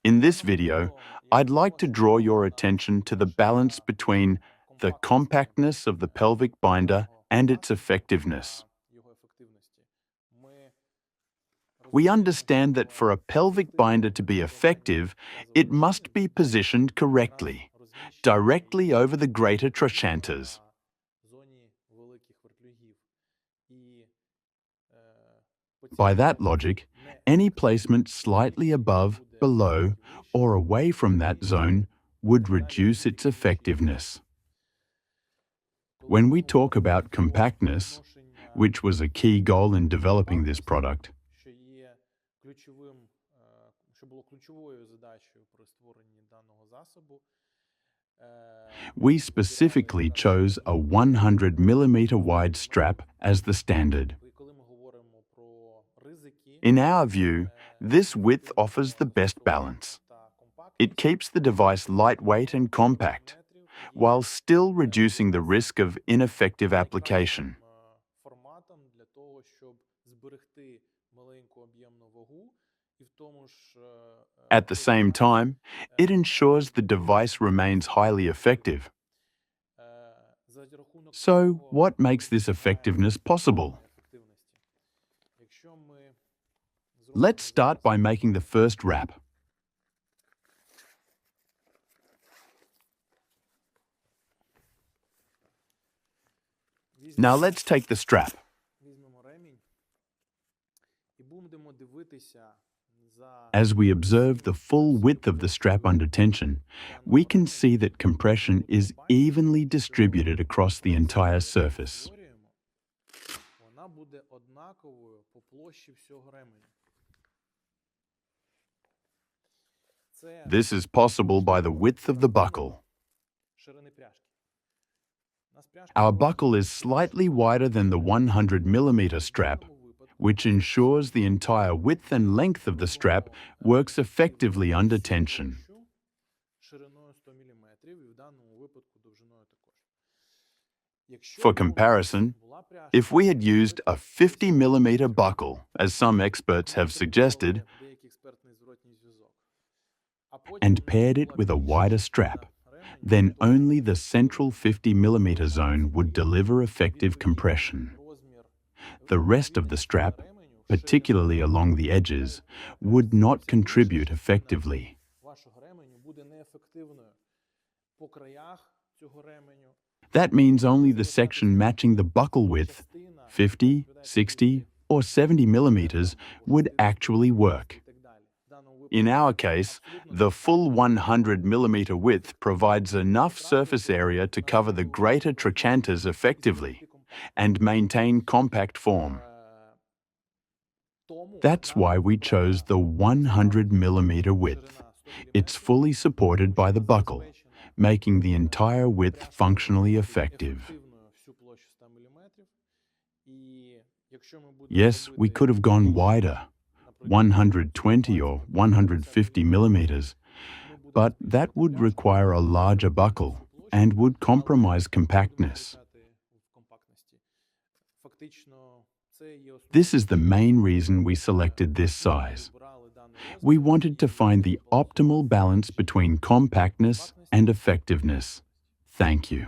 In this video, I'd like to draw your attention to the balance between the compactness of the pelvic binder and its effectiveness. We understand that for a pelvic binder to be effective, it must be positioned correctly, directly over the greater trochanters. By that logic, any placement slightly above, below, or away from that zone would reduce its effectiveness. When we talk about compactness, which was a key goal in developing this product, we specifically chose a 100 mm wide strap as the standard. In our view, this width offers the best balance. It keeps the device lightweight and compact, while still reducing the risk of ineffective application. At the same time, it ensures the device remains highly effective. So, what makes this effectiveness possible? Let's start by making the first wrap. Now let's take the strap. As we observe the full width of the strap under tension, we can see that compression is evenly distributed across the entire surface. This is possible by the width of the buckle. Our buckle is slightly wider than the 100 mm strap, which ensures the entire width and length of the strap works effectively under tension. For comparison, if we had used a 50 mm buckle, as some experts have suggested, and paired it with a wider strap, then only the central 50 mm zone would deliver effective compression. The rest of the strap, particularly along the edges, would not contribute effectively. That means only the section matching the buckle width, 50, 60, or 70 mm, would actually work. In our case, the full 100 mm width provides enough surface area to cover the greater trochanters effectively and maintain compact form. That's why we chose the 100 mm width. It's fully supported by the buckle, making the entire width functionally effective. Yes, we could have gone wider, 120 or 150 mm, but that would require a larger buckle and would compromise compactness. This is the main reason we selected this size. We wanted to find the optimal balance between compactness and effectiveness. Thank you.